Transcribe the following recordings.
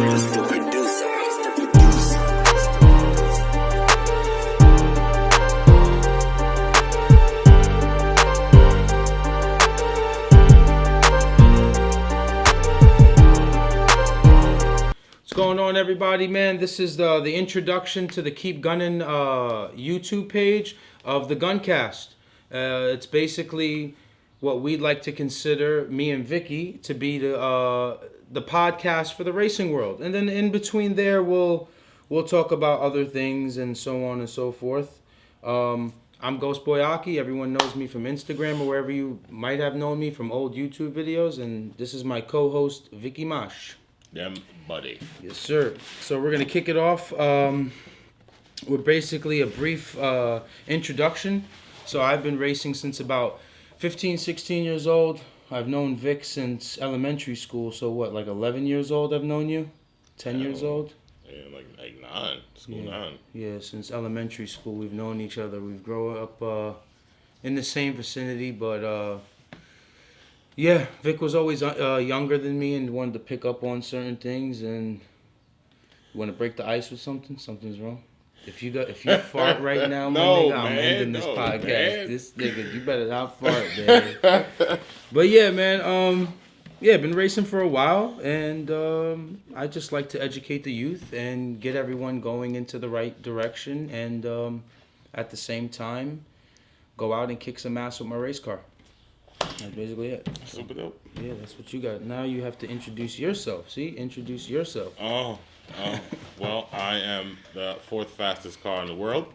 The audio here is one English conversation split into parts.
It's the producer. What's going on, everybody, man? This is the introduction to the Keep Gunnin YouTube page of the Guncast. It's basically what we'd like to consider, me and Vicky, to be the podcast for the racing world. And then in between there, we'll talk about other things and so on and so forth. I'm Ghost Boy Aki. Everyone knows me from Instagram or wherever you might have known me from old YouTube videos. And this is my co-host, Vicky Mosh. Them buddy. Yes, sir. So we're going to kick it off with basically a brief introduction. So I've been racing since about 15, 16 years old. I've known Vic since elementary school. So what, like 11 years old I've known you? 10 years old? Yeah, like 9. School 9. Yeah, since elementary school we've known each other. We've grown up in the same vicinity, but... Yeah, Vic was always younger than me and wanted to pick up on certain things. And you want to break the ice with something? Something's wrong. If you fart right now, my nigga, I'm ending this podcast. Man. This nigga, you better not fart, man. But yeah, man. Been racing for a while, and I just like to educate the youth and get everyone going into the right direction, and at the same time, go out and kick some ass with my race car. That's basically it. Super dope. Yeah, that's what you got. Now you have to introduce yourself. See? Introduce yourself. Well, I am the 4th fastest car in the world.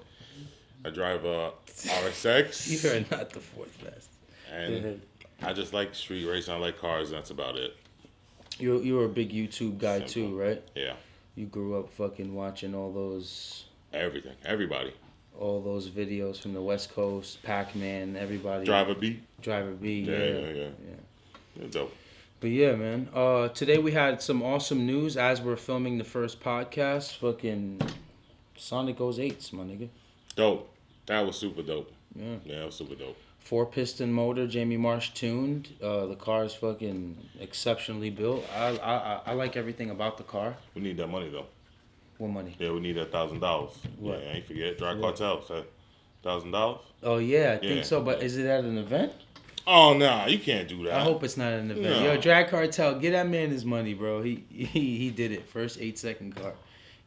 I drive a RSX. You are not the 4th fastest. And I just like street racing. I like cars. And that's about it. You're a big YouTube guy too, right? Yeah. You grew up fucking watching all those... Everything. Everybody. All those videos from the West Coast, Pac-Man, everybody. Driver B. Yeah. Dope. But yeah, man. Today we had some awesome news as we're filming the first podcast. Fucking Sonic goes 8s, my nigga. Dope. That was super dope. Yeah. Yeah, that was super dope. 4-piston motor, Jamie Marsh tuned. The car is fucking exceptionally built. I like everything about the car. We need that money, though. What money? Yeah, we need that $1,000. What? Yeah, I ain't forget. Dry Cartel said $1,000. Oh, yeah, I think so. But is it at an event? Oh, nah, you can't do that. I hope it's not an event. No. Yo, Drag Cartel, get that man his money, bro. He did it. First 8-second car.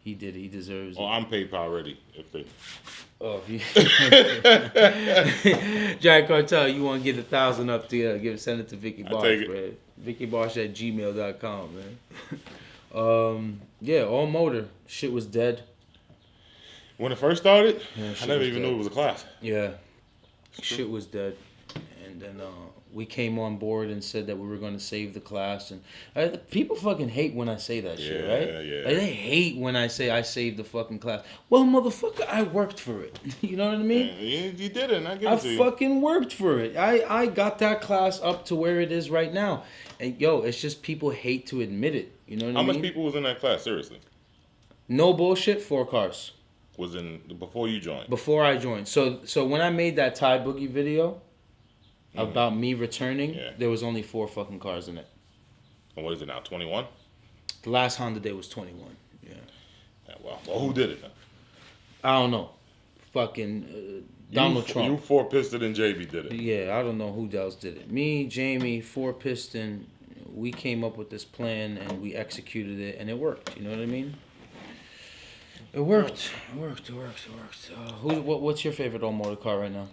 He did it. He deserves it. Oh, I'm PayPal already. If they... Oh, Drag Cartel, you want to get $1,000 up to send it to Vicky Bosch, bro. VickyBosch@gmail.com, man. Yeah, all motor. Shit was dead. When it first started, Yeah, I never even knew it was a class. Yeah. Shit was dead. And then we came on board and said that we were going to save the class. And people fucking hate when I say that shit, right? Yeah. Like, they hate when I say I saved the fucking class. Well, motherfucker, I worked for it. You know what I mean? Yeah, you did it, and I give it to you. I fucking worked for it. I got that class up to where it is right now. And, yo, it's just people hate to admit it. You know what I mean? How much people was in that class, seriously? No bullshit, 4 cars. Was in before you joined? Before I joined. So when I made that Thai Boogie video about me returning, there was only 4 fucking cars in it. And what is it now, 21? The last Honda day was 21. Yeah. Well, who did it then? I don't know. Fucking Donald Trump. You 4-piston and JB did it. Yeah, I don't know who else did it. Me, Jamie, 4-piston. We came up with this plan and we executed it and it worked. You know what I mean? It worked. What's your favorite all motor car right now?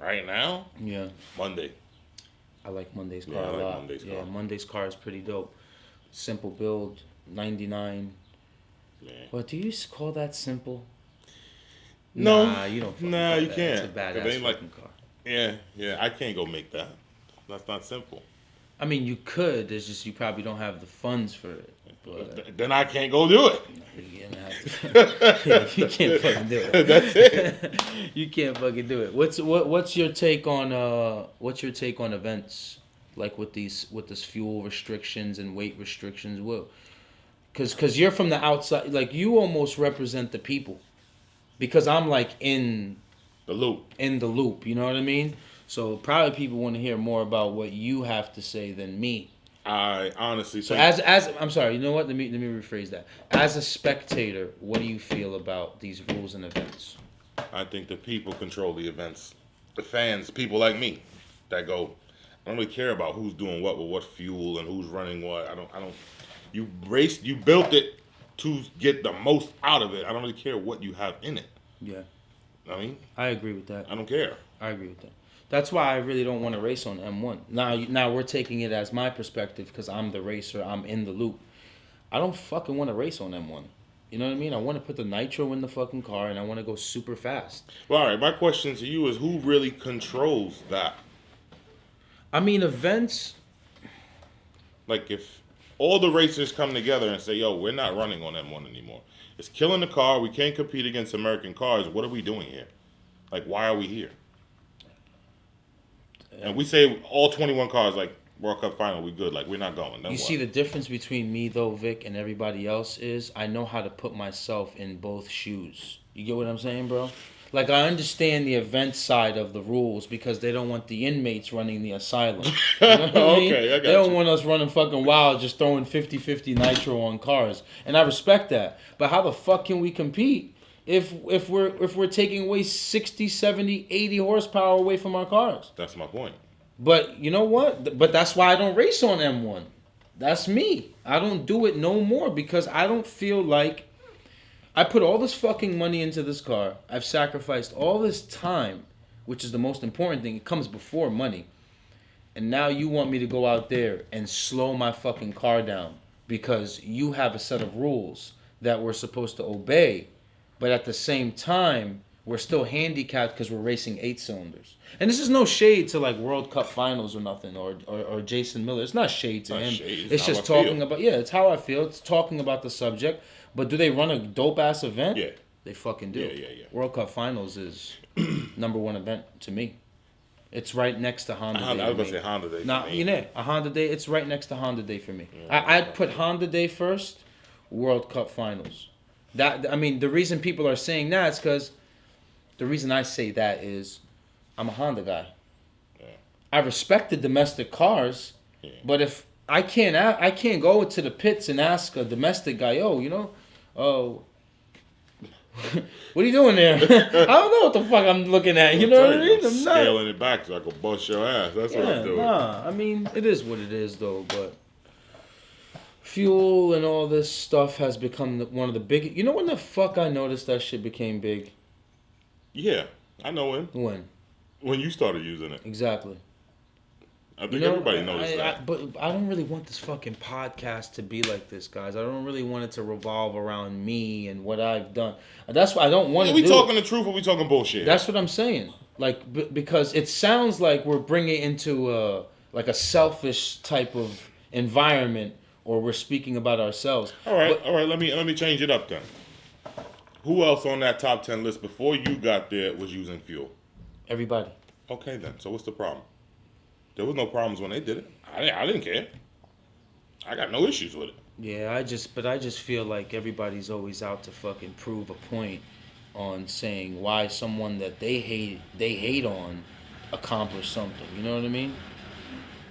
Right now? Yeah. Monday. I like Monday's car a lot. Monday's car is pretty dope. Simple build, 99. Yeah. What, do you call that simple? No. Nah, you don't. Nah, you that. can't. It's a badass fucking car. Yeah. I can't go make that. That's not simple. I mean, you could. It's just you probably don't have the funds for it. But then I can't go do it. You're gonna have to. You can't fucking do it. That's it. You can't fucking do it. What's your take on events like with this fuel restrictions and weight restrictions? Well, because you're from the outside, like you almost represent the people. Because I'm like in the loop. You know what I mean? So probably people want to hear more about what you have to say than me. I honestly So think... as I'm sorry, you know what? Let me rephrase that. As a spectator, what do you feel about these rules and events? I think the people control the events. The fans, people like me, that go, I don't really care about who's doing what with what fuel and who's running what. I don't. You built it to get the most out of it. I don't really care what you have in it. Yeah. I mean, I agree with that. I don't care. I agree with that. That's why I really don't want to race on M1. Now we're taking it as my perspective because I'm the racer. I'm in the loop. I don't fucking want to race on M1. You know what I mean? I want to put the nitro in the fucking car and I want to go super fast. Well, all right. My question to you is, who really controls that? I mean, events. Like, if all the racers come together and say, yo, we're not running on M1 anymore. It's killing the car. We can't compete against American cars. What are we doing here? Like, why are we here? And we say all 21 cars, like, World Cup final, we good. Like, we're not going. You see, the difference between me, though, Vic, and everybody else is I know how to put myself in both shoes. You get what I'm saying, bro? Like, I understand the event side of the rules because they don't want the inmates running the asylum. You know what I mean? Okay, I got They don't you. want us running fucking wild just throwing 50-50 nitro on cars. And I respect that. But how the fuck can we compete if we're taking away 60, 70, 80 horsepower away from our cars? That's my point. But you know what? But that's why I don't race on M1. That's me. I don't do it no more because I don't feel like I put all this fucking money into this car. I've sacrificed all this time, which is the most important thing. It comes before money. And now you want me to go out there and slow my fucking car down because you have a set of rules that we're supposed to obey. But at the same time, we're still handicapped because we're racing 8 cylinders. And this is no shade to like World Cup finals or nothing or Jason Miller. It's not shade to him. It's just talking about, it's how I feel. It's talking about the subject. But do they run a dope ass event? Yeah. They fucking do. Yeah. World Cup finals is number one event to me. It's right next to Honda Day. I was going to say Honda Day. Nah, you know, a Honda Day, it's right next to Honda Day for me. I'd put Honda Day first, World Cup finals. The reason people are saying that is because the reason I say that is I'm a Honda guy. Yeah. I respect the domestic cars, but if I can't go to the pits and ask a domestic guy, what are you doing there? I don't know what the fuck I'm looking at. You know what I mean? I'm scaling it back so I can bust your ass. That's what I'm doing. Nah, I mean, it is what it is, though. But fuel and all this stuff has become one of the big... You know when the fuck I noticed that shit became big? Yeah, I know when. When you started using it. Exactly. I think everybody knows that. But I don't really want this fucking podcast to be like this, guys. I don't really want it to revolve around me and what I've done. That's why I don't want to do we talking the truth or we talking bullshit? That's what I'm saying. Like, because it sounds like we're bringing into a selfish type of environment, or we're speaking about ourselves. All right. Let me change it up then. Who else on that top 10 list before you got there was using fuel? Everybody. Okay then. So what's the problem? There was no problems when they did it. I didn't care. I got no issues with it. Yeah, I just feel like everybody's always out to fucking prove a point on saying why someone that they hate on accomplished something. You know what I mean?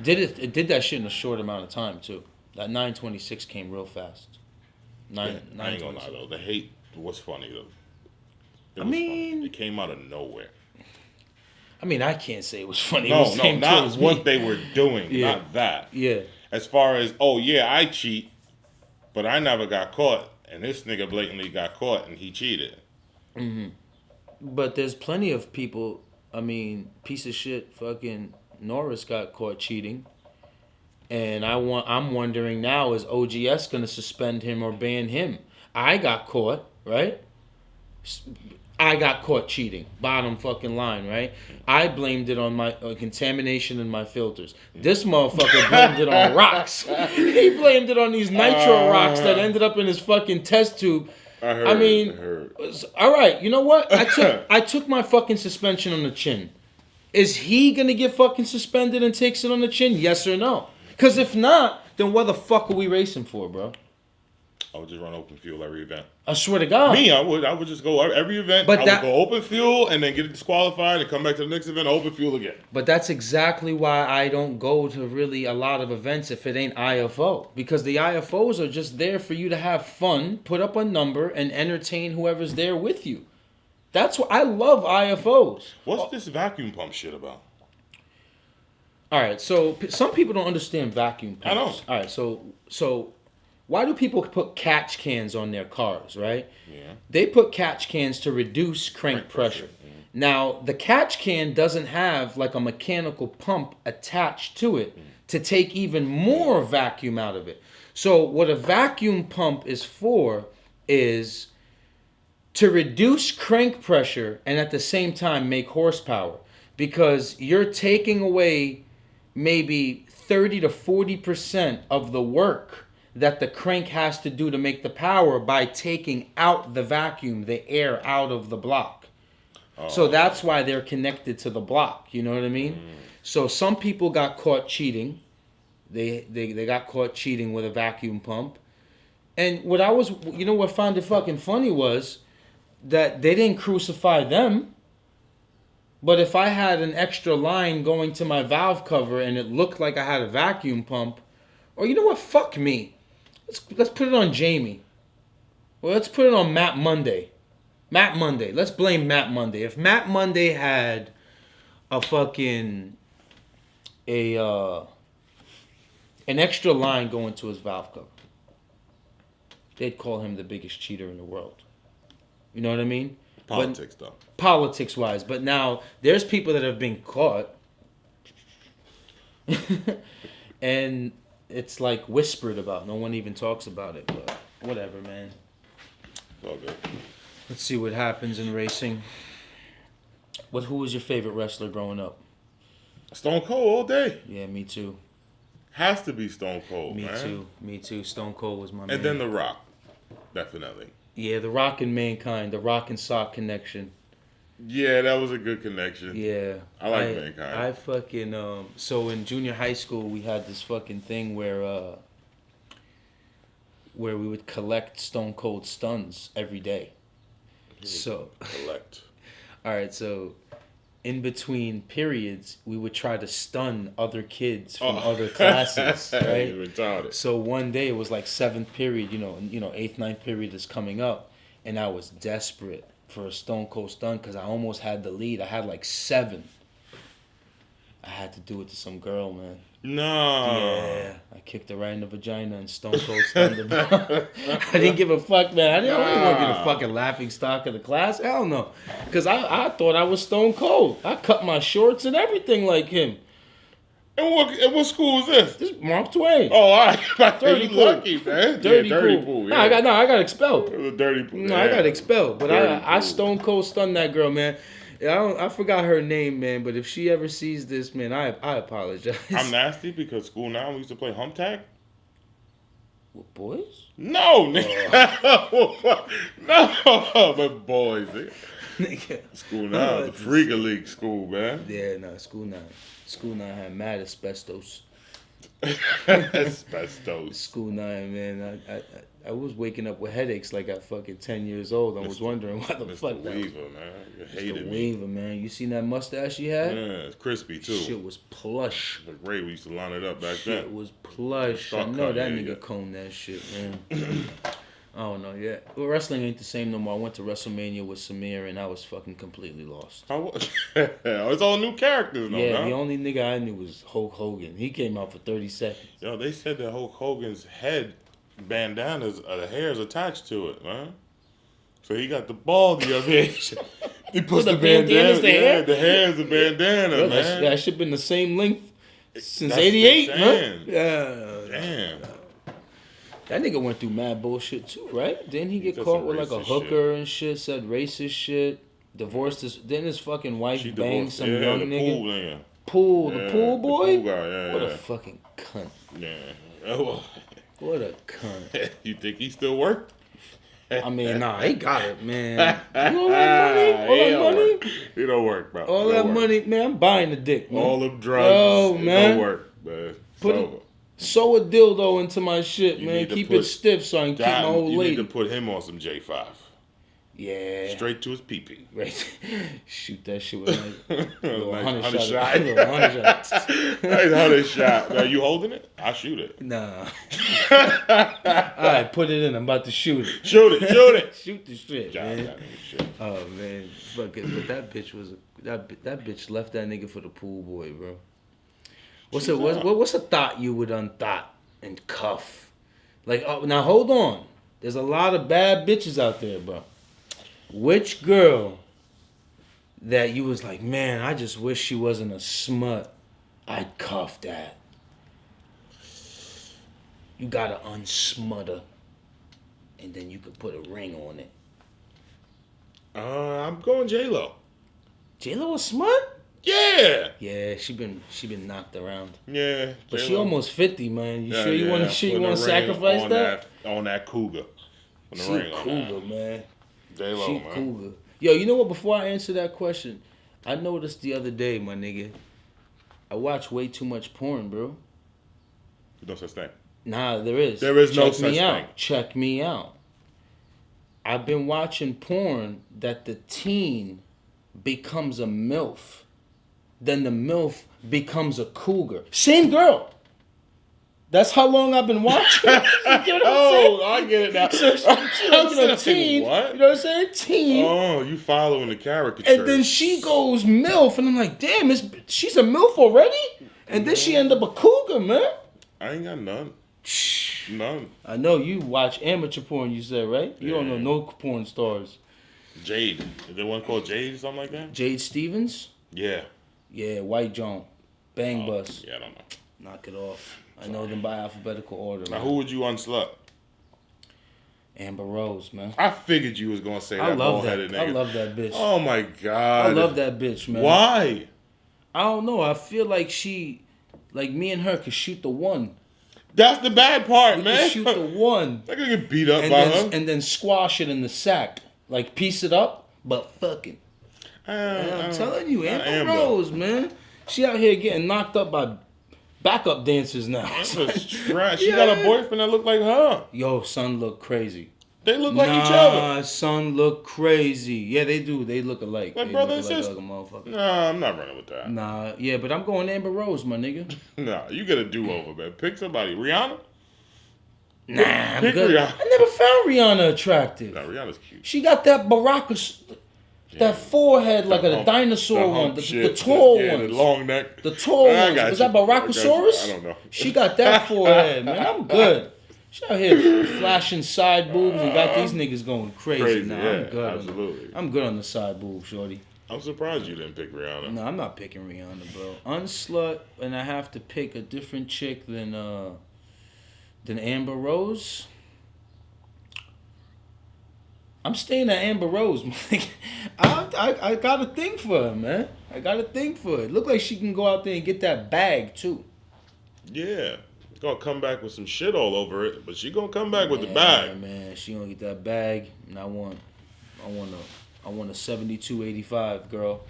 It did that shit in a short amount of time too. That 926 came real fast. I ain't gonna lie though. The hate was funny though. Funny. It came out of nowhere. I mean, I can't say it was funny. No, not what they were doing. Yeah. Not that. Yeah. As far as, I cheat, but I never got caught, and this nigga blatantly got caught, and he cheated. Mm-hmm. But there's plenty of people. I mean, piece of shit, fucking Norris got caught cheating, and I'm wondering now, is OGS gonna suspend him or ban him? I got caught, right? I got caught cheating. Bottom fucking line, right? I blamed it on my contamination in my filters. This motherfucker blamed it on rocks. He blamed it on these nitro rocks that ended up in his fucking test tube. I heard. All right, you know what? I took my fucking suspension on the chin. Is he gonna get fucking suspended and takes it on the chin? Yes or no? Because if not, then what the fuck are we racing for, bro? I would just run open fuel every event. I swear to God. Me, I would just go every event. But I would go open fuel and then get disqualified and come back to the next event, open fuel again. But that's exactly why I don't go to really a lot of events if it ain't IFO. Because the IFOs are just there for you to have fun, put up a number, and entertain whoever's there with you. That's what I love IFOs. What's this vacuum pump shit about? All right, so some people don't understand vacuum pumps. I don't. All right, so why do people put catch cans on their cars, right? Yeah. They put catch cans to reduce crank pressure. Now, the catch can doesn't have like a mechanical pump attached to it to take even more vacuum out of it. So what a vacuum pump is for is to reduce crank pressure and at the same time make horsepower. Because you're taking away maybe 30 to 40% of the work that the crank has to do to make the power by taking out the vacuum, the air out of the block. So that's why they're connected to the block. You know what I mean? So some people got caught cheating. They got caught cheating with a vacuum pump. And what I found it fucking funny was that they didn't crucify them. But if I had an extra line going to my valve cover and it looked like I had a vacuum pump, or you know what? Fuck me. Let's put it on Jamie. Well, let's put it on Matt Monday. Matt Monday. Let's blame Matt Monday. If Matt Monday had an extra line going to his valve cover, they'd call him the biggest cheater in the world. You know what I mean? Politics, though. Politics-wise. But now, there's people that have been caught. And it's like whispered about. No one even talks about it. But whatever, man. It's all good. Let's see what happens in racing. Who was your favorite wrestler growing up? Stone Cold all day. Yeah, me too. Has to be Stone Cold, man. Me too. Stone Cold was my man. And then The Rock. Definitely. Yeah, The Rock and Mankind. The Rock and Sock connection. Yeah, that was a good connection. Yeah. I like Mankind. I fucking, so in junior high school, we had this fucking thing where we would collect Stone Cold stuns every day. So. Collect. All right, so in between periods, we would try to stun other kids from other classes, right? Retarded. So one day it was like 7th period, 8th, 9th period is coming up, and I was desperate for a Stone Cold stun because I almost had the lead. I had like 7. I had to do it to some girl, man. No. Yeah, I kicked her right in the vagina and Stone Cold stunned her. I didn't give a fuck, man. I didn't want to be the fucking laughing stock of the class. Hell no. Because I thought I was Stone Cold. I cut my shorts and everything like him. And what school is this? This is Mark Twain. Oh, all right. Dirty You pool. lucky, man. Dirty dirty pool. pool. No, Yeah. I got expelled. It was a dirty pool. No, I got expelled. But I Pool. Stone Cold stunned that girl, man. I forgot her name, man. But if she ever sees this, man, I apologize. I'm nasty because school now we used to play hump tag. What, boys? No, nigga. No, but boys. Nigga. School now, the Freaker League school, man. Yeah, no, school now. School 9 had mad asbestos. Asbestos. School 9, man. I was waking up with headaches like at fucking 10 years old. I was wondering why the fuck that was. Weaver, man. You hated Mr. me. Weaver, man. You seen that mustache he had? Yeah, it's crispy too. Shit was plush. Like Ray, we used to line it up back Shit then. was plush. I Start know that cutting, nigga yeah. combed that shit, man. I don't know, yeah. Well, wrestling ain't the same no more. I went to WrestleMania with Samir and I was fucking completely lost. It's all new characters, though. Yeah, no? the only nigga I knew was Hulk Hogan. He came out for 30 seconds. Yo, they said that Hulk Hogan's head bandanas, the hairs attached to it, man. So he got the ball the other day. He puts The the bandana. bandana's the hair? Yeah, the hair's the bandana, Yo, man. that shit been the same length since That's '88, what I'm huh? saying. Yeah. Damn. That nigga went through mad bullshit too, right? Didn't he get did caught some with like a racist hooker and shit? Said racist shit. Divorced his. Didn't his fucking wife She bang divorced. some Yeah, young the nigga? pool nigga. Pool, Yeah, the pool boy. The pool guy, yeah, What yeah. a fucking cunt. Yeah. Oh. What a cunt. You think he still work? I mean, nah, he got it, man. All that money, all that money, He don't work, bro. all It that don't work. money, man. I'm buying the dick, man. All them drugs. Yo, It man. don't work, man. Put So, it- Sew a dildo into my shit, You man. need to Keep put it stiff so I can keep my old You lady. need to put him on some J5. Yeah. Straight to his pee-pee. Right. Shoot that shit with a little Nice 100 100 shot. shot. Little 100 shots. Nice 100 shot. Are you holding it? I'll shoot it. Nah. Alright, put it in. I'm about to shoot it. Shoot it. Shoot the shit, God, man. that shit. Oh man, but that bitch was that bitch left that nigga for the pool boy, bro. What's a thought you would unthought and cuff? Like, now hold on. There's a lot of bad bitches out there, bro. Which girl that you was like, man, I just wish she wasn't a smut. I'd cuff that. You gotta unsmut her, and then you could put a ring on it. I'm going J-Lo. J-Lo a smut? Yeah. Yeah, she been knocked around. Yeah. But J-Lo. she almost 50, man. You sure you want to sacrifice that? On that cougar. She a cougar, man. J-Lo, She man. cougar. Yo, you know what? Before I answer that question, I noticed the other day, my nigga, I watch way too much porn, bro. No such thing. Nah, there is. There is no Check such me out. thing. Check me out. I've been watching porn that the teen becomes a MILF. Then the MILF becomes a cougar. Same girl. That's how long I've been watching. You get what I'm saying? I get it now. So she looking at teen. What? You know what I'm saying? Teen. Oh, you following the caricature. And then she goes MILF. And I'm like, damn, she's a MILF already? And then she end up a cougar, man. I ain't got none. None. I know you watch amateur porn, you said, right? You don't know no porn stars. Jade. Is there one called Jade or something like that? Jade Stevens? Yeah. Yeah, White Joan. Bang Bus. Yeah, I don't know. Knock it off. I know them by alphabetical order, Now, man. who would you unslut? Amber Rose, man. I figured you was going to say I that love that. bald-headed nigga. I love that bitch. Oh, my God. I love that bitch, man. Why? I don't know. I feel like me and her could shoot the one. That's the bad part, We man. could shoot the one. I could get beat up by her. And then squash it in the sack. Like, piece it up, but fucking. I'm telling you, Amber Rose, man. She out here getting knocked up by backup dancers now. That's trash. She got a boyfriend that look like her. Yo, son look crazy. They look like each other. Son look crazy. Yeah, they do. They look alike. Like they brother look and alike sister. like a motherfucker. Nah, I'm not running with that. Nah, yeah, but I'm going Amber Rose, my nigga. Nah, you get a do-over, man. Pick somebody. Rihanna? Nah, I'm Pick good. Rihanna. I never found Rihanna attractive. Nah, Rihanna's cute. She got that that forehead like a dinosaur one, the tall one. ones. The long neck. The tall ones. Was that Barachosaurus? I don't know. She got that forehead, man. I'm good. She out here flashing side boobs and got these niggas going crazy. Nah, I'm good. Absolutely. I'm good on the side boob, shorty. I'm surprised you didn't pick Rihanna. No, I'm not picking Rihanna, bro. Unslut, and I have to pick a different chick than Amber Rose. I'm staying at Amber Rose, man. I got a thing for her, man. I got a thing for her. Look like she can go out there and get that bag too. Yeah. Gonna come back with some shit all over it, but she gonna come back with the Yeah, bag. man. She gonna get that bag, and I want a 7285, girl.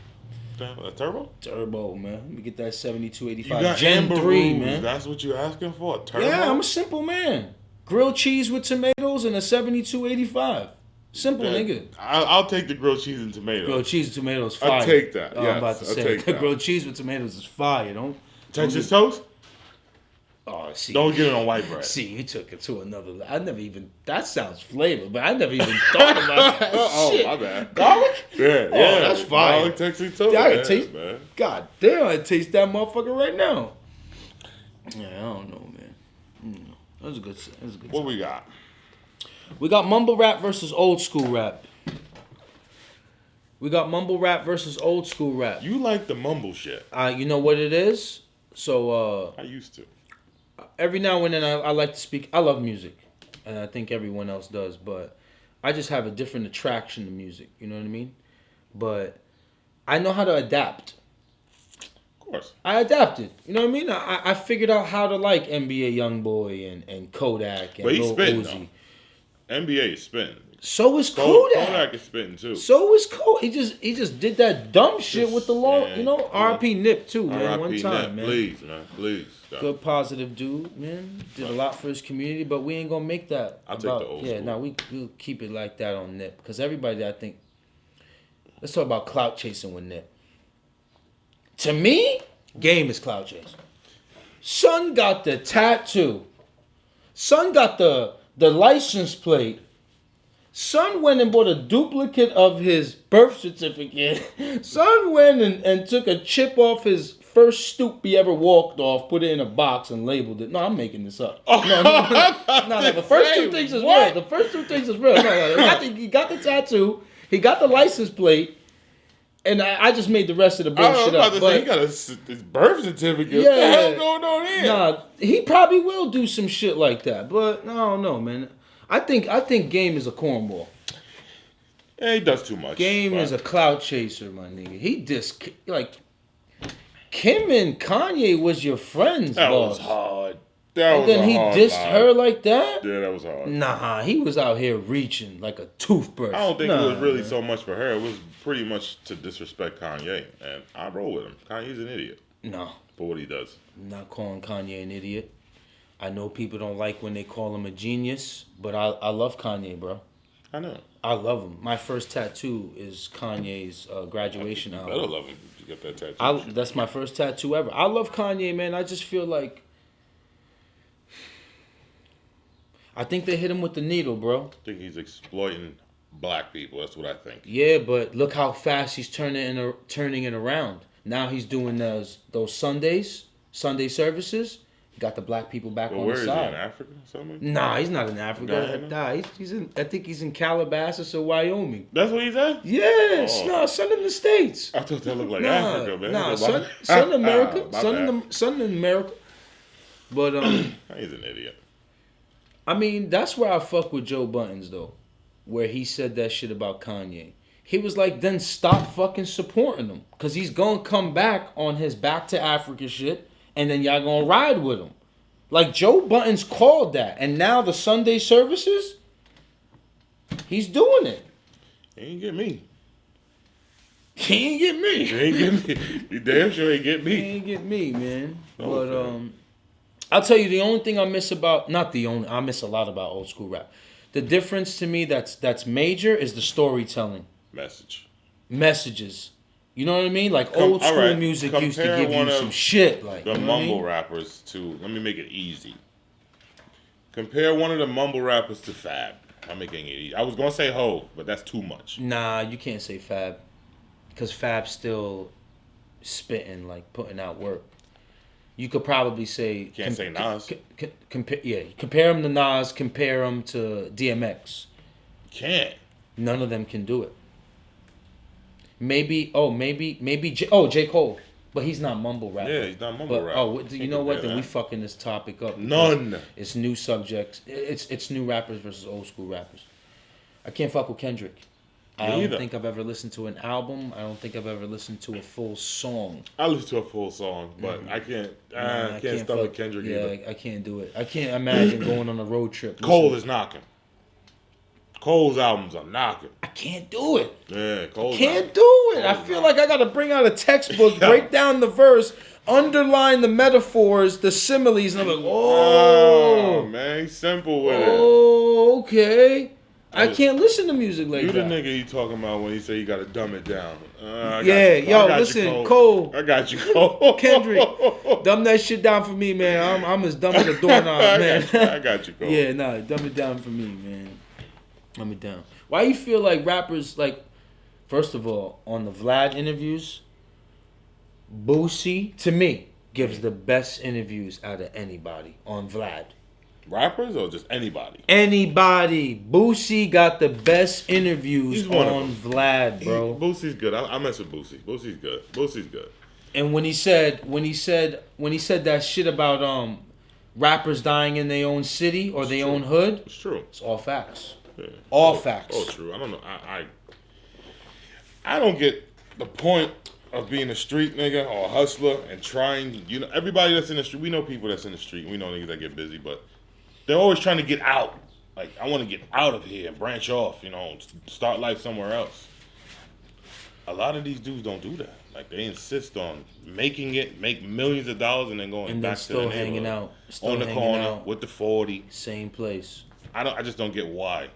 A turbo? Turbo, man. Let me get that 7285. You got Gen Amber 3, Rose. man. That's what you asking for? A turbo? Yeah, I'm a simple man. Grilled cheese with tomatoes and a 7285. Simple, nigga. I'll take the grilled cheese and tomatoes. Grilled cheese with tomatoes, fire. I'll take that. Oh, Yes, I'm about to I'll say, take that. grilled cheese with tomatoes is fire, don't? Texas toast? Oh, see. Don't get it on white bread. See, you took it to another level. I never even, that sounds flavor, but I never even thought about that Oh, shit. my bad. Garlic? Yeah, Oh, that's fire. Garlic Texas toast. Yeah, I can Yeah, taste, man. God damn, I taste that motherfucker right now. Yeah, I don't know, man. That was a good What we got? We got mumble rap versus old school rap. We got mumble rap versus old school rap. You like the mumble shit. You know what it is? So, I used to. every now and then I like to speak. I love music. And I think everyone else does. But I just have a different attraction to music. You know what I mean? But I know how to adapt. Of course. I adapted. You know what I mean? I figured out how to like NBA Youngboy and Kodak and But he's Lil spitting, Uzi. though. NBA is spitting. So is Kodak Kodak. is spitting too. So is Kodak. He just did that dumb shit with the law. Yeah, You know, R.I.P. Nip too, man. One R.I.P. time, Nip, man. Please, man. Please. Stop. Good, positive dude, man. Did a lot for his community, but we ain't gonna make that. I'll take the old school. No, we'll keep it like that on Nip. Because everybody, I think, let's talk about clout chasing with Nip. To me, Game is clout chasing. Son got the tattoo. Son got the license plate. Son went and bought a duplicate of his birth certificate. Son went and took a chip off his first stoop he ever walked off, put it in a box and labeled it. No, I'm making this up. No, the first two things is real. The first two things is real. No. He got the tattoo. He got the license plate. And I just made the rest of the bullshit up. He got his birth certificate. Yeah, what the hell going on here? Nah, he probably will do some shit like that. But I don't know, man. I think Game is a cornball. Yeah, he does too much. Game is a clout chaser, my nigga. He just like Kim and Kanye was your friends, that boss. was hard. And then he dissed her like that? Yeah, that was hard. Nah, he was out here reaching like a toothbrush. I don't think it was really so much for her. It was pretty much to disrespect Kanye. And I roll with him. Kanye's an idiot. No. For what he does. I'm not calling Kanye an idiot. I know people don't like when they call him a genius, but I love Kanye, bro. I know. I love him. My first tattoo is Kanye's graduation album. I better love him if you get that tattoo. That's my first tattoo ever. I love Kanye, man. I just feel like I think they hit him with the needle, bro. I think he's exploiting black people. That's what I think. Yeah, but look how fast he's turning it around. Now he's doing those Sunday services. He got the black people back on the side. Where is he, in Africa or something? Nah, he's not in Africa. Nah, he's in. I think he's in Calabasas or Wyoming. That's what he's at? Yes, no, son in the States. I thought that looked like Africa, man. Nah, son in America. Son in America. But he's an idiot. I mean, that's where I fuck with Joe Buttons though, where he said that shit about Kanye. He was like, then stop fucking supporting him, cause he's gonna come back on his back to Africa shit, and then y'all gonna ride with him. Like Joe Buttons called that, and now the Sunday services, he's doing it. He ain't get me. He ain't get me. He ain't get me. You damn sure ain't get me. He ain't get me, man. No, but I'll tell you the only thing I miss I miss a lot about old school rap. The difference to me that's major is the storytelling. Messages. You know what I mean? Like old school music used to give you some shit. Like the mumble rappers to, let me make it easy. Compare one of the mumble rappers to Fab. I'm making it easy. I was gonna say Hov, but that's too much. Nah, you can't say Fab. Because Fab's still spitting, like putting out work. You could probably say... Can't say Nas. Compare him to Nas, compare him to DMX. Can't. None of them can do it. Maybe J. Cole. But he's not mumble rap. Yeah, he's not mumble rap. You know what? Then we fucking this topic up. None. It's new subjects. It's new rappers versus old school rappers. I can't fuck with Kendrick. I don't think I've ever listened to an album. I don't think I've ever listened to a full song. I listen to a full song, but I can't stomach Kendrick either. I can't do it. I can't imagine going on a road trip. Cole is knocking. Cole's albums are knocking. I can't do it. Yeah, Cole's can't do it. I feel like I got to bring out a textbook, break down the verse, underline the metaphors, the similes, and I'm like, oh man, he's simple with it. Oh, okay. I can't listen to music like that. You the nigga he talking about when he say you gotta dumb it down. Listen, Cole. I got you, Cole. Kendrick, dumb that shit down for me, man. I'm as dumb as a doorknob, man. I got you, Cole. Yeah, dumb it down for me, man. Dumb it down. Why you feel like rappers, like, first of all, on the Vlad interviews, Boosie, to me, gives the best interviews out of anybody on Vlad. Rappers or just anybody? Anybody. Boosie got the best interviews on Vlad, bro. Boosie's good. I mess with Boosie. Boosie's good. And when he said that shit about rappers dying in their own city or their own hood, it's true. It's all facts. Yeah. All facts. Oh, true. I don't know. I don't get the point of being a street nigga or a hustler and trying. You know, everybody that's in the street. We know people that's in the street. We know niggas that get busy, but they're always trying to get out. like I want to get out of here and branch off, start life somewhere else. A lot of these dudes don't do that. Like they insist on making it, make millions of dollars, and then going And back then to still the hanging neighborhood. out. Still On the hanging corner out. with the 40. Same place. I just don't get why.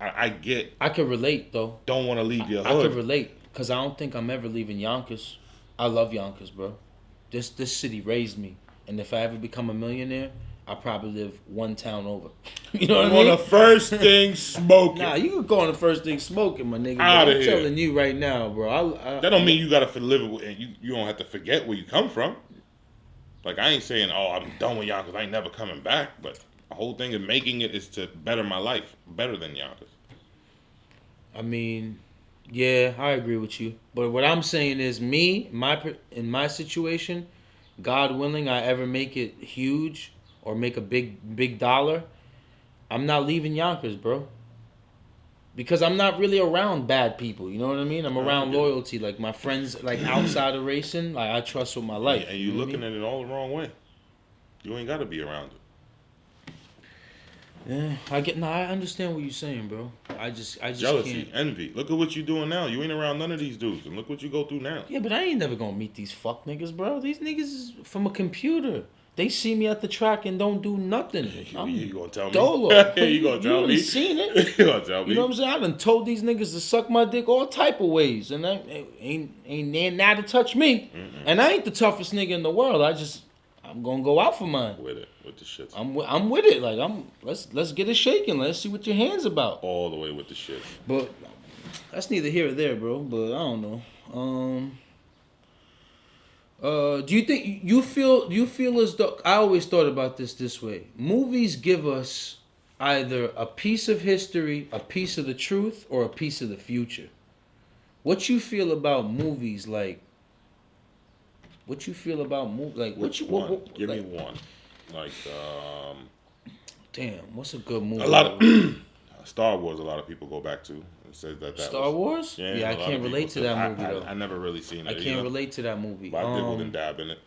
I get. I could relate though. Don't want to leave your I hood. could relate because I don't think I'm ever leaving Yonkers. I love Yonkers, bro. This city raised me, and if I ever become a millionaire, I'll probably live one town over. You know what I mean? On the first thing smoking. Nah, you could go on the first thing smoking, my nigga. Outta I'm here. telling you right now, bro. That don't mean you gotta live with, and you don't have to forget where you come from. Like I ain't saying, oh, I'm done with Yonkers, I ain't never coming back. But the whole thing of making it is to better my life, better than Yonkers. I mean, yeah, I agree with you. But what I'm saying is, in my situation, God willing, I ever make it huge or make a big dollar, I'm not leaving Yonkers, bro. Because I'm not really around bad people, you know what I mean? I'm around loyalty, like my friends, like outside of racing, like I trust with my life. And you looking at it all the wrong way. You ain't gotta be around it. Yeah, I understand what you're saying, bro. I just Jealousy, can't. envy. Look at what you doing now. You ain't around none of these dudes, and look what you go through now. Yeah, but I ain't never gonna meet these fuck niggas, bro. These niggas is from a computer. They see me at the track and don't do nothing. You gonna tell me? Dolo. You gonna tell You me? ain't seen it. You gonna tell me? You know what I'm saying? I done told these niggas to suck my dick all type of ways, and ain't now to touch me. Mm-mm. And I ain't the toughest nigga in the world. I'm gonna go out for mine. With the shits. I'm with it. Like let's get it shaking. Let's see what your hands about. All the way with the shits. But that's neither here or there, bro. But I don't know. Do you think you feel as though I always thought about this way? Movies give us either a piece of history, a piece of the truth, or a piece of the future. What you feel about movies like? What you feel about movies like? Which one? Give me one. Like damn, what's a good movie? A lot of Star Wars. A lot of people go back to and says that Star Wars. Yeah, I can't relate to that movie though. I never really seen it. I can't relate to that movie. But I dibbled and dab in it.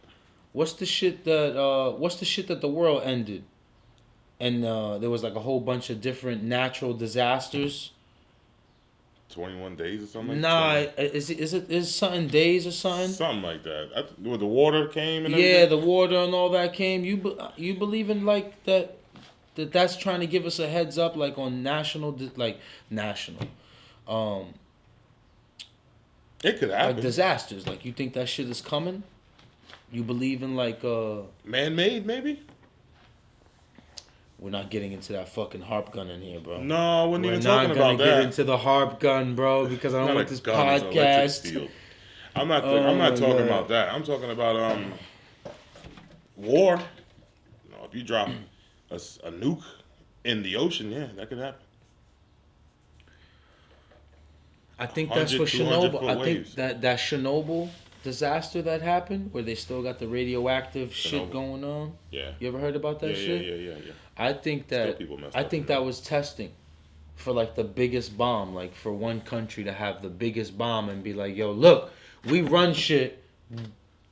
What's the shit that the world ended, and there was like a whole bunch of different natural disasters. 21 Days or something. Nah, is it something days or something? Something like that. Where the water came and yeah, everything? the water and all that came. You believe in like that's trying to give us a heads up, like on national. It could happen. Like disasters. Like you think that shit is coming? You believe in like man-made maybe? We're not getting into that fucking harp gun in here, bro. No, I wasn't even talking We're not about gonna that. get into the harp gun, bro, because I don't want this podcast. I'm not talking about that. I'm talking about war. If you drop a nuke in the ocean, yeah, that could happen. I think that's what Chernobyl. I think that Chernobyl disaster that happened, where they still got the radioactive shit going on. Yeah. You ever heard about that shit? Yeah. I think that that was testing for like the biggest bomb, like for one country to have the biggest bomb and be like, yo, look, we run shit.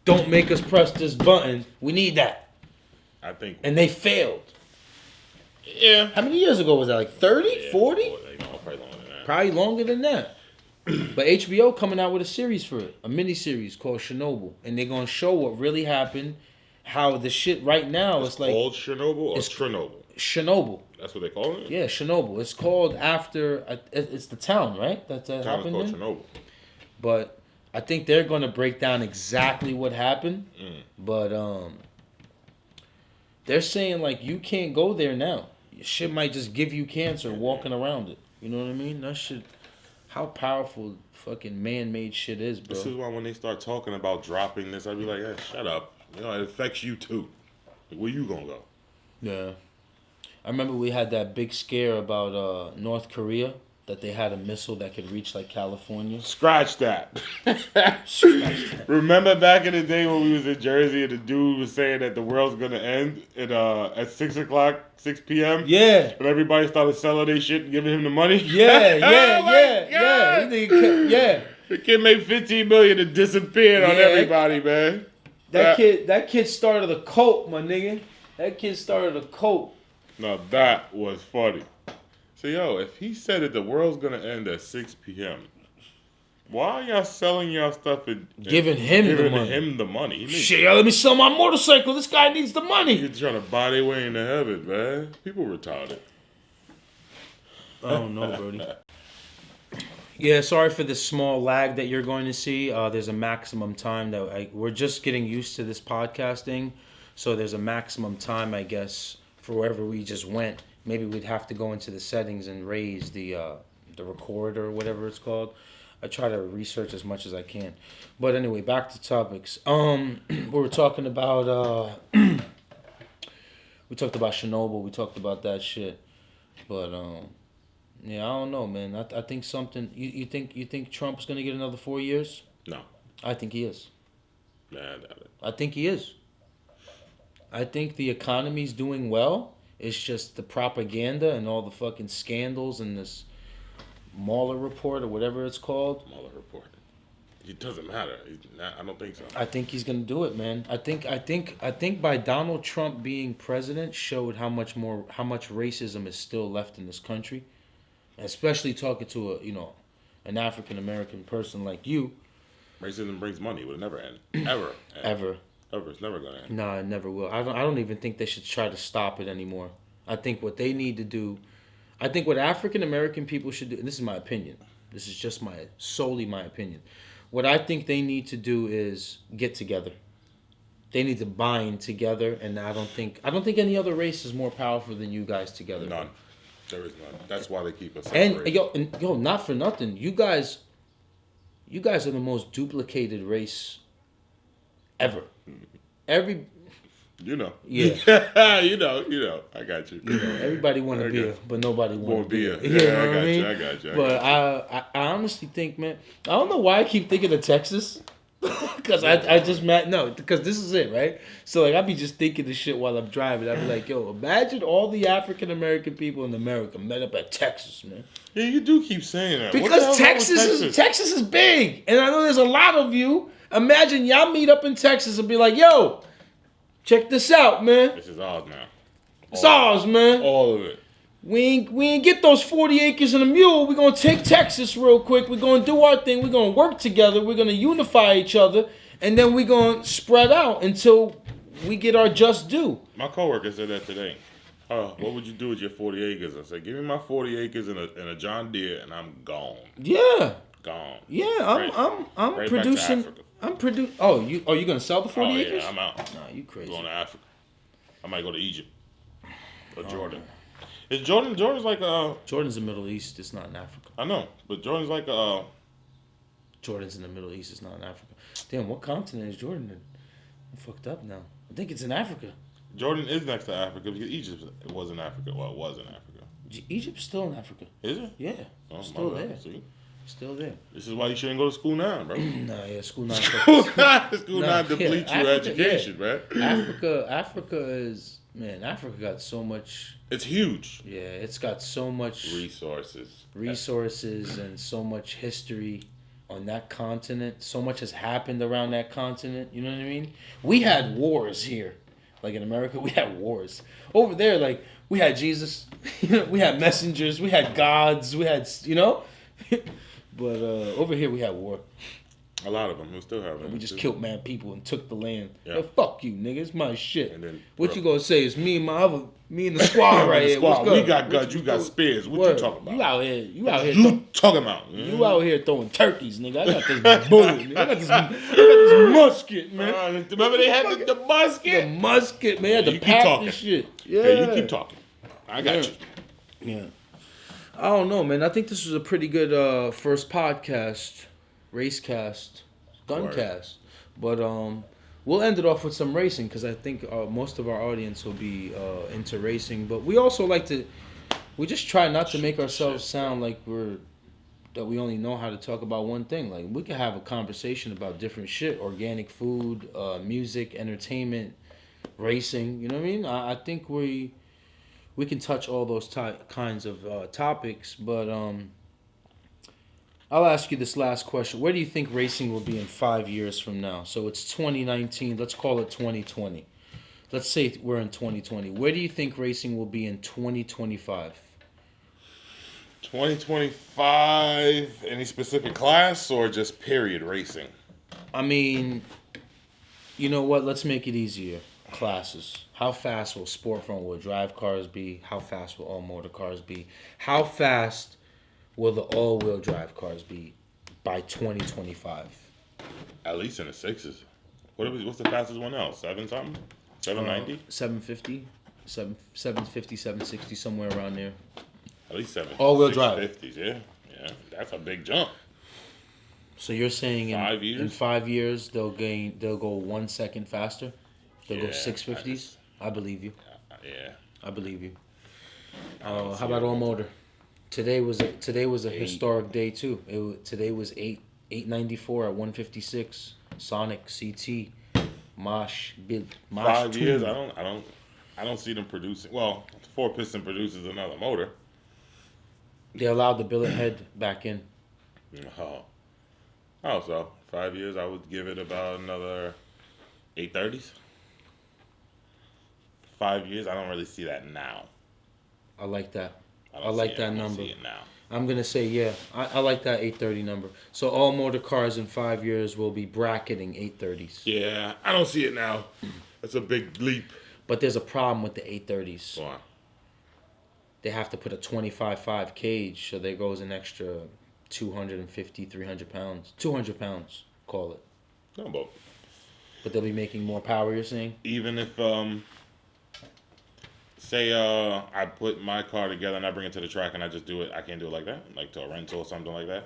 Don't make us press this button. We need that. I think. And they failed. Yeah. How many years ago was that? Like 30, 40? Probably longer than that. Probably longer than that. But HBO coming out with a series for it, a mini-series called Chernobyl. And they're going to show what really happened, how the shit right now is like... It's called Chernobyl or Chernobyl? Chernobyl. That's what they call it? Yeah, Chernobyl. It's called after... It's the town, right? That happened called in? Chernobyl. But I think they're going to break down exactly what happened. But they're saying, like, you can't go there now. Your shit might just give you cancer walking around it. You know what I mean? That shit... How powerful fucking man-made shit is, bro. This is why when they start talking about dropping this, I'd be like, hey, shut up. You know, it affects you too. Where you gonna go? Yeah. I remember we had that big scare about North Korea, that they had a missile that could reach like California. Scratch that. Remember back in the day when we was in Jersey and the dude was saying that the world's gonna end at 6 o'clock, 6 p.m.? Yeah. And everybody started selling their shit and giving him the money? Yeah. The kid made $15 million and disappeared on everybody, man. That kid started a cult, my nigga. That kid started a cult. Now that was funny. So yo, if he said that the world's gonna end at 6 p.m., why are y'all selling y'all stuff and Giving him the money? He Shit, yo, let me sell my motorcycle. This guy needs the money. He's trying to buy their way into heaven, man. People retarded. I don't know, Brody. Yeah, sorry for the small lag that you're going to see. There's a maximum time that we're just getting used to this podcasting, so there's a maximum time, I guess, for wherever we just went. Maybe we'd have to go into the settings and raise the recorder or whatever it's called. I try to research as much as I can. But anyway, back to topics. We were talking about we talked about Chernobyl, we talked about that shit. But yeah, I don't know, man. I think something you think Trump's gonna get another 4 years? No. I think he is. Nah, I doubt it. I think he is. I think the economy's doing well. It's just the propaganda and all the fucking scandals and this Mueller report or whatever it's called. Mueller report. It doesn't matter. I don't think so. I think he's gonna do it, man. I think by Donald Trump being president showed how much racism is still left in this country, especially talking to an African American person like you. Racism brings money. It will never end. Ever. Ever. It's never gonna end. No, it never will. I don't even think they should try to stop it anymore. I think what they need to do. I think what African American people should do, and this is my opinion. This is just solely my opinion. What I think they need to do is get together. They need to bind together, and I don't think any other race is more powerful than you guys together. None. There is none. That's why they keep us separated. And yo, not for nothing. You guys are the most duplicated race ever. You know. Yeah. you know. I got you. Everybody want a beer, but nobody want a beer. Yeah, I got you. But I honestly think, man, I don't know why I keep thinking of Texas. Because because this is it, right? So, like, I be just thinking this shit while I'm driving. I be like, yo, imagine all the African American people in America met up at Texas, man. Yeah, you do keep saying that. Because Texas is big. And I know there's a lot of you. Imagine y'all meet up in Texas and be like, yo, check this out, man. This is ours now. It's ours, man. All of it. We ain't get those 40 acres and a mule. We're going to take Texas real quick. We're going to do our thing. We're going to work together. We're going to unify each other. And then we're going to spread out until we get our just due. My coworker said that today. What would you do with your 40 acres? I said, give me my 40 acres and a John Deere, and I'm gone. Yeah. Gone. Yeah, I'm right producing. Back to Africa. I'm producing. Oh, you gonna sell the 40 acres? Yeah, I'm out. Nah, you crazy. I'm going to Africa. I might go to Egypt or Jordan. Is Jordan's like Jordan's in the Middle East. It's not in Africa. I know, but Jordan's like Jordan's in the Middle East. It's not in Africa. Damn, what continent is Jordan in? I'm fucked up now. I think it's in Africa. Jordan is next to Africa because Egypt was in Africa. Well, it was in Africa. Egypt's still in Africa. Is it? Yeah. Oh, still there. See? Still there. This is why you shouldn't go to school now, bro. Nah, yeah, school not. School not deplete your education, man. Africa is, man, Africa got so much. It's huge. Yeah, it's got so much resources and so much history on that continent. So much has happened around that continent. You know what I mean? We had wars here. Like in America, we had wars. Over there, like, we had Jesus. We had messengers. We had gods. We had, But over here, we had war. A lot of them. We still have them. We just killed mad people and took the land. Yeah. Yo, fuck you, nigga. It's my shit. And then, what you gonna say is me and the squad right here. What's we got guns. You got spears. What you talking about? You out here. You talking about? You out here throwing turkeys, nigga. I got this bullet. Nigga. I got this musket, man. Remember they had the musket? The musket, man. The pack this shit. Yeah, you keep talking. I got you. Yeah. I don't know, man. I think this was a pretty good first podcast, racecast, guncast. But we'll end it off with some racing because I think most of our audience will be into racing. But we also we just try not to make ourselves sound like that we only know how to talk about one thing. Like, we can have a conversation about different shit, organic food, music, entertainment, racing. You know what I mean? I think we can touch all those kinds of topics, but I'll ask you this last question. Where do you think racing will be in 5 years from now? So it's 2019. Let's call it 2020. let's say we're in 2020. Where do you think racing will be in 2025? 2025, any specific class or just period racing? I mean, you know what? Let's make it easier. Classes. How fast will sport front wheel drive cars be? How fast will all motor cars be? How fast will the all wheel drive cars be by 2025? At least in the sixes. What's the fastest one now? 7 something? 790? 750, 750, 760, somewhere around there. At least 7. All-wheel drive. 650s, yeah. Yeah, that's a big jump. So you're saying in 5 years? In 5 years they'll go 1 second faster? They'll go 650s? I believe you. Yeah. I believe you. How about all motor? Today was a historic day too. Today was 894 at 156. Sonic CT Mosh 5 2. years, I don't see them producing. Well, 4-piston produces another motor. They allowed the billet head back in. So 5 years, I would give it about another 830s. 5 years, I don't really see that now. I like that. I don't like see it. that I don't number. see it now. I'm going to say, yeah, I like that 830 number. So all motor cars in 5 years will be bracketing 830s. Yeah, I don't see it now. That's a big leap. But there's a problem with the 830s. Why? They have to put a 25.5 cage, so there goes an extra 250, 300 pounds. 200 pounds, call it. No, But they'll be making more power, you're saying? even if say I put my car together and I bring it to the track and I just do it, I can't do it like that, like to a rental or something like that.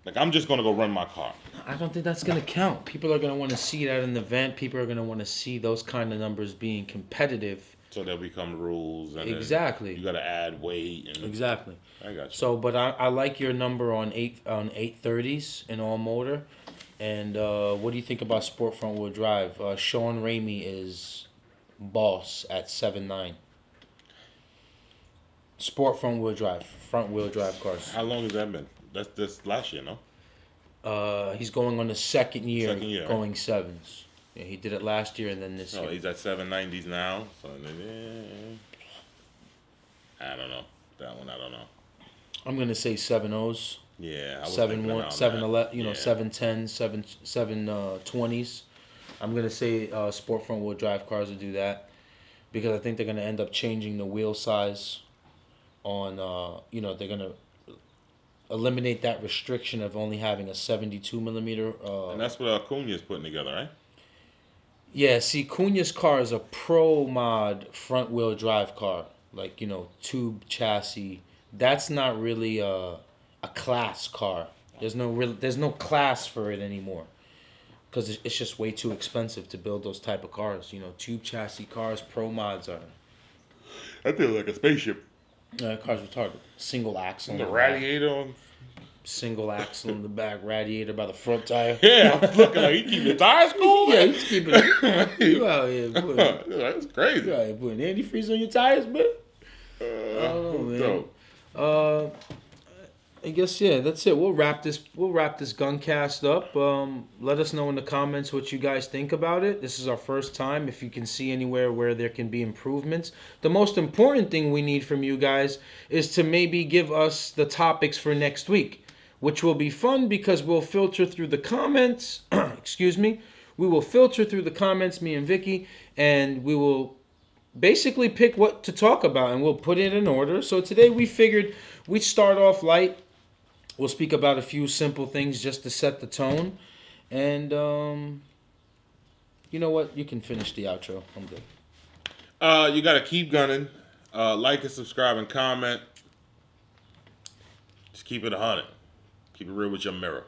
Like I'm just gonna go run my car. I don't think that's gonna count. People are gonna want to see that in the event. People are gonna want to see those kind of numbers being competitive. So they'll become rules, and Exactly. you gotta add weight. And Exactly. I got you. So, but I like your number on 830s in all motor. And what do you think about sport front wheel drive? Sean Ramey is boss at 7.9. Sport front wheel drive cars. How long has that been? That's this last year, no? He's going on the second year, going right? 7s. Yeah, he did it last year and then this No, year. he's at 790s now. So I don't know that one. I don't know. I'm gonna say 7.0s. Yeah, I was 7.1, 7.11, yeah. 7.10, 7.20s. I'm gonna say sport front wheel drive cars will do that because I think they're gonna end up changing the wheel size on. They're gonna eliminate that restriction of only having a 72 millimeter. And that's what Acuna's putting together, right? Yeah, see, Cunha's car is a pro mod front wheel drive car, like tube chassis. That's not really a class car. There's no class for it anymore, because it's just way too expensive to build those type of cars. Tube chassis cars, pro mods are. I feel like a spaceship. Cars retarded. Single axle. The radiator on. Single axle in the back, radiator by the front tire. Yeah, I was looking like he keeping the tires cool. Yeah, he's keeping it. You out here putting. That's crazy. You out here putting antifreeze on your tires, man. I don't know, man. I guess that's it. We'll wrap this Guncast up. Let us know in the comments what you guys think about it. This is our first time. If you can see anywhere where there can be improvements. The most important thing we need from you guys is to maybe give us the topics for next week, which will be fun because we'll filter through the comments. Excuse me. We will filter through the comments, me and Vicky, and we will basically pick what to talk about, and we'll put it in order. So today we figured we'd start off light. We'll speak about a few simple things just to set the tone. And you know what? You can finish the outro. I'm good. You got to keep gunning. Like and subscribe and comment. Just keep it 100. Keep it real with your mirror.